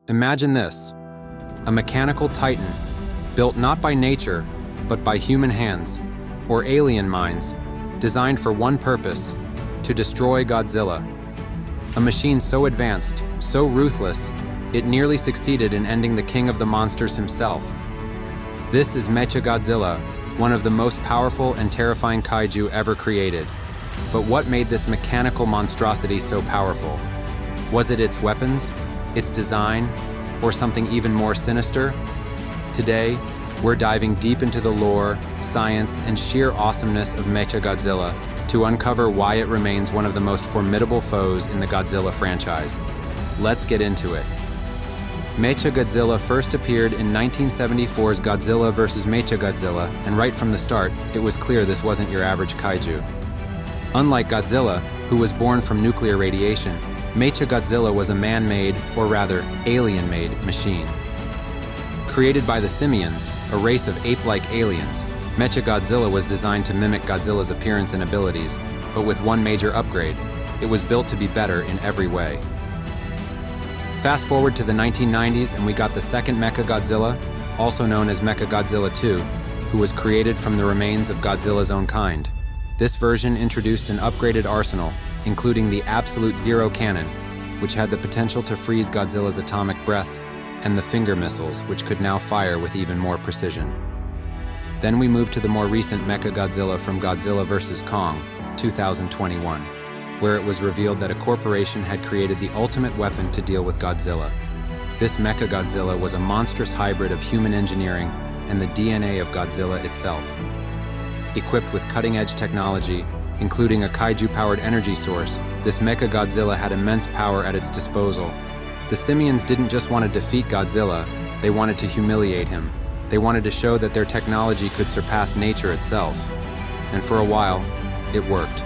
Imagine this: a mechanical titan, built not by nature, but by human hands, or alien minds, designed for one purpose: to destroy Godzilla. A machine so advanced, so ruthless, it nearly succeeded in ending the king of the monsters himself. This is Mecha Godzilla, one of the most powerful and terrifying kaiju ever created. But what made this mechanical monstrosity so powerful? Was it its weapons, its design, or something even more sinister? Today, we're diving deep into the lore, science, and sheer awesomeness of Mecha Godzilla to uncover why it remains one of the most formidable foes in the Godzilla franchise. Let's get into it. Mecha Godzilla first appeared in 1974's Godzilla vs. Mecha Godzilla, and right from the start, it was clear this wasn't your average kaiju. Unlike Godzilla, who was born from nuclear radiation, Mecha Godzilla was a man-made, or rather, alien-made machine. Created by the simians, a race of ape-like aliens, Mecha Godzilla was designed to mimic Godzilla's appearance and abilities, but with one major upgrade: it was built to be better in every way. Fast forward to the 1990s and we got the second Mecha Godzilla, also known as Mecha Godzilla 2, who was created from the remains of Godzilla's own kind. This version introduced an upgraded arsenal, including the Absolute Zero cannon, which had the potential to freeze Godzilla's atomic breath, and the finger missiles, which could now fire with even more precision. Then we moved to the more recent Mecha Godzilla from Godzilla vs. Kong, 2021. Where it was revealed that a corporation had created the ultimate weapon to deal with Godzilla. This Mecha Godzilla was a monstrous hybrid of human engineering and the DNA of Godzilla itself. Equipped with cutting-edge technology, including a kaiju-powered energy source, this Mecha Godzilla had immense power at its disposal. The simians didn't just want to defeat Godzilla, they wanted to humiliate him. They wanted to show that their technology could surpass nature itself. And for a while, it worked.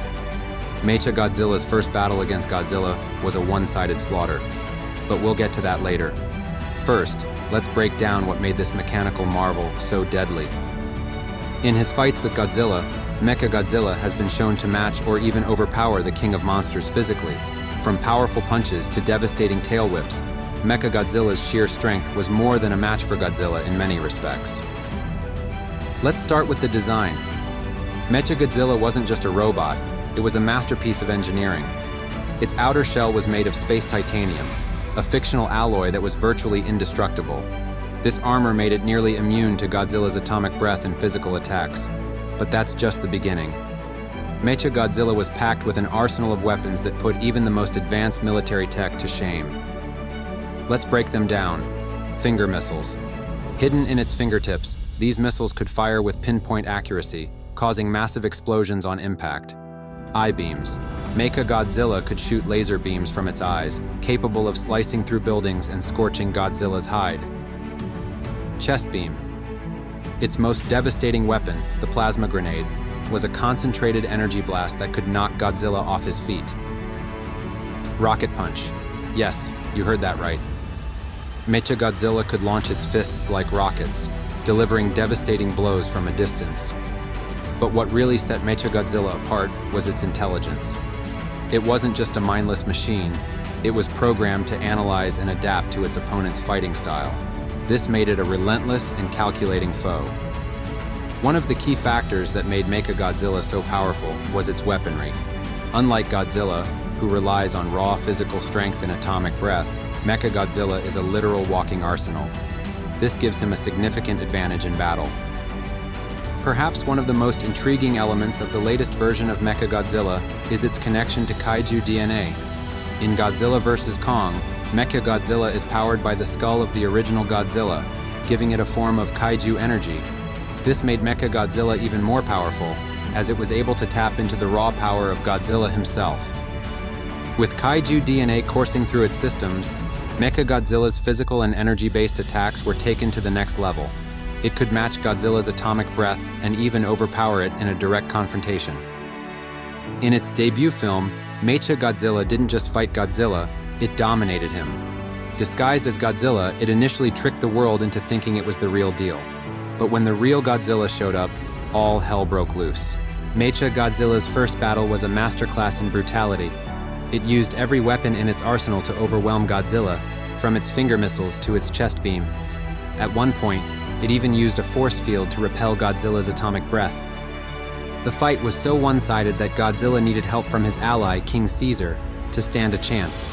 Mecha Godzilla's first battle against Godzilla was a one-sided slaughter, but we'll get to that later. First, let's break down what made this mechanical marvel so deadly. In his fights with Godzilla, Mecha Godzilla has been shown to match or even overpower the king of monsters physically. From powerful punches to devastating tail whips, Mecha Godzilla's sheer strength was more than a match for Godzilla in many respects. Let's start with the design. Mecha Godzilla wasn't just a robot. It was a masterpiece of engineering. Its outer shell was made of space titanium, a fictional alloy that was virtually indestructible. This armor made it nearly immune to Godzilla's atomic breath and physical attacks. But that's just the beginning. Mecha Godzilla was packed with an arsenal of weapons that put even the most advanced military tech to shame. Let's break them down. Finger missiles. Hidden in its fingertips, these missiles could fire with pinpoint accuracy, causing massive explosions on impact. Eye beams. Mecha Godzilla could shoot laser beams from its eyes, capable of slicing through buildings and scorching Godzilla's hide. Chest beam. Its most devastating weapon, the plasma grenade, was a concentrated energy blast that could knock Godzilla off his feet. Rocket punch. Yes, you heard that right. Mecha Godzilla could launch its fists like rockets, delivering devastating blows from a distance. But what really set Mecha Godzilla apart was its intelligence. It wasn't just a mindless machine, it was programmed to analyze and adapt to its opponent's fighting style. This made it a relentless and calculating foe. One of the key factors that made Mecha Godzilla so powerful was its weaponry. Unlike Godzilla, who relies on raw physical strength and atomic breath, Mecha Godzilla is a literal walking arsenal. This gives him a significant advantage in battle. Perhaps one of the most intriguing elements of the latest version of Mecha Godzilla is its connection to kaiju DNA. In Godzilla vs. Kong, Mecha Godzilla is powered by the skull of the original Godzilla, giving it a form of kaiju energy. This made Mecha Godzilla even more powerful, as it was able to tap into the raw power of Godzilla himself. With kaiju DNA coursing through its systems, Mecha Godzilla's physical and energy-based attacks were taken to the next level. It could match Godzilla's atomic breath and even overpower it in a direct confrontation. In its debut film, Mecha Godzilla didn't just fight Godzilla, it dominated him. Disguised as Godzilla, it initially tricked the world into thinking it was the real deal. But when the real Godzilla showed up, all hell broke loose. Mecha Godzilla's first battle was a masterclass in brutality. It used every weapon in its arsenal to overwhelm Godzilla, from its finger missiles to its chest beam. At one point, it even used a force field to repel Godzilla's atomic breath. The fight was so one-sided that Godzilla needed help from his ally, King Caesar, to stand a chance.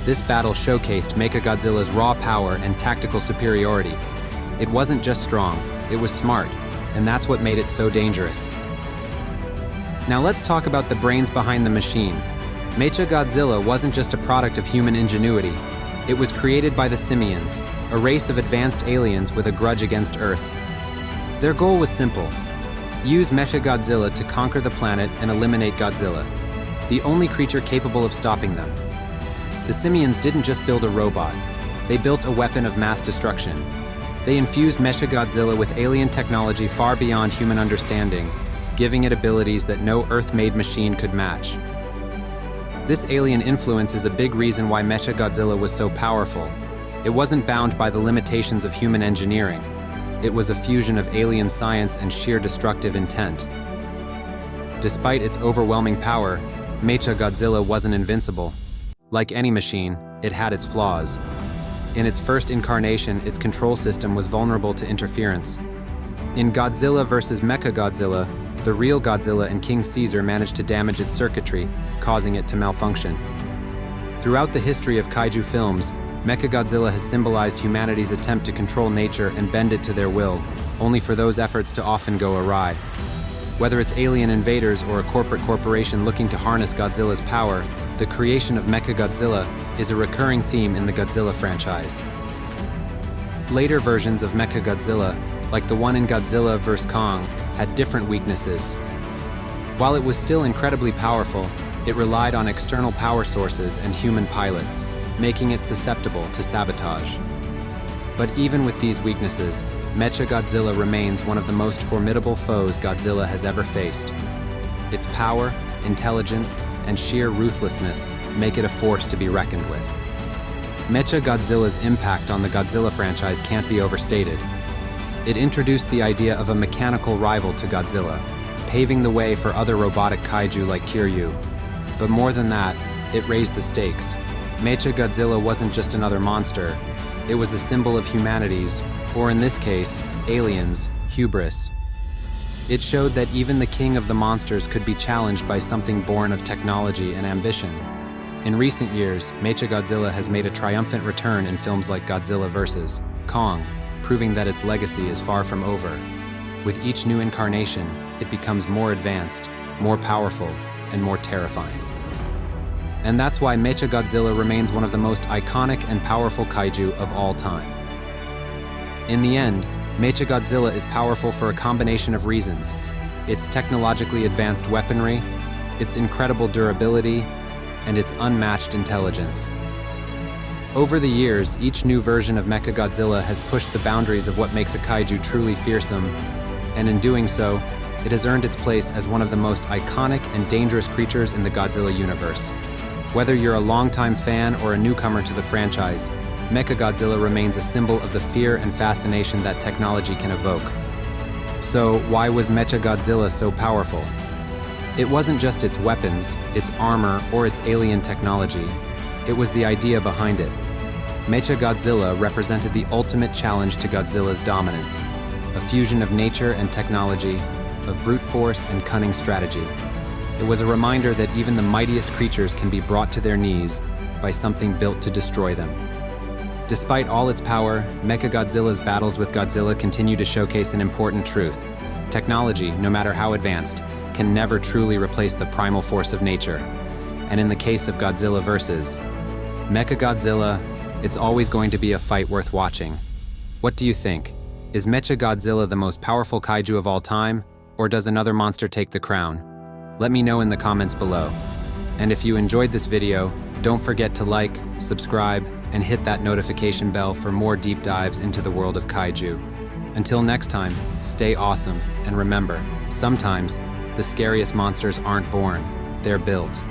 This battle showcased Mechagodzilla's raw power and tactical superiority. It wasn't just strong, it was smart, and that's what made it so dangerous. Now let's talk about the brains behind the machine. Mecha Godzilla wasn't just a product of human ingenuity. It was created by the Simians, a race of advanced aliens with a grudge against Earth. Their goal was simple: use Mecha Godzilla to conquer the planet and eliminate Godzilla, the only creature capable of stopping them. The Simians didn't just build a robot, they built a weapon of mass destruction. They infused Mecha Godzilla with alien technology far beyond human understanding, giving it abilities that no Earth-made machine could match. This alien influence is a big reason why Mecha Godzilla was so powerful. It wasn't bound by the limitations of human engineering. It was a fusion of alien science and sheer destructive intent. Despite its overwhelming power, Mecha Godzilla wasn't invincible. Like any machine, it had its flaws. In its first incarnation, its control system was vulnerable to interference. In Godzilla vs. Mechagodzilla, the real Godzilla and King Caesar managed to damage its circuitry, causing it to malfunction. Throughout the history of kaiju films, Mechagodzilla has symbolized humanity's attempt to control nature and bend it to their will, only for those efforts to often go awry. Whether it's alien invaders or a corporate corporation looking to harness Godzilla's power, the creation of Mechagodzilla is a recurring theme in the Godzilla franchise. Later versions of Mechagodzilla, like the one in Godzilla vs. Kong, had different weaknesses. While it was still incredibly powerful, it relied on external power sources and human pilots, making it susceptible to sabotage. But even with these weaknesses, Mechagodzilla remains one of the most formidable foes Godzilla has ever faced. Its power, intelligence, and sheer ruthlessness make it a force to be reckoned with. Mechagodzilla's impact on the Godzilla franchise can't be overstated. It introduced the idea of a mechanical rival to Godzilla, paving the way for other robotic kaiju like Kiryu. But more than that, it raised the stakes. Mechagodzilla wasn't just another monster, it was a symbol of humanity's, or in this case, aliens, hubris. It showed that even the king of the monsters could be challenged by something born of technology and ambition. In recent years, Mechagodzilla has made a triumphant return in films like Godzilla vs. Kong, proving that its legacy is far from over. With each new incarnation, it becomes more advanced, more powerful, and more terrifying. And that's why Mechagodzilla remains one of the most iconic and powerful kaiju of all time. In the end, Mechagodzilla is powerful for a combination of reasons: its technologically advanced weaponry, its incredible durability, and its unmatched intelligence. Over the years, each new version of Mechagodzilla has pushed the boundaries of what makes a kaiju truly fearsome, and in doing so, it has earned its place as one of the most iconic and dangerous creatures in the Godzilla universe. Whether you're a longtime fan or a newcomer to the franchise, Mechagodzilla remains a symbol of the fear and fascination that technology can evoke. So, why was Mechagodzilla so powerful? It wasn't just its weapons, its armor, or its alien technology. It was the idea behind it. Mechagodzilla represented the ultimate challenge to Godzilla's dominance, a fusion of nature and technology, of brute force and cunning strategy. It was a reminder that even the mightiest creatures can be brought to their knees by something built to destroy them. Despite all its power, Mechagodzilla's battles with Godzilla continue to showcase an important truth. Technology, no matter how advanced, can never truly replace the primal force of nature. And in the case of Godzilla vs. Mechagodzilla, it's always going to be a fight worth watching. What do you think? Is Mechagodzilla the most powerful kaiju of all time, or does another monster take the crown? Let me know in the comments below. And if you enjoyed this video, don't forget to like, subscribe, and hit that notification bell for more deep dives into the world of kaiju. Until next time, stay awesome, and remember, sometimes the scariest monsters aren't born, they're built.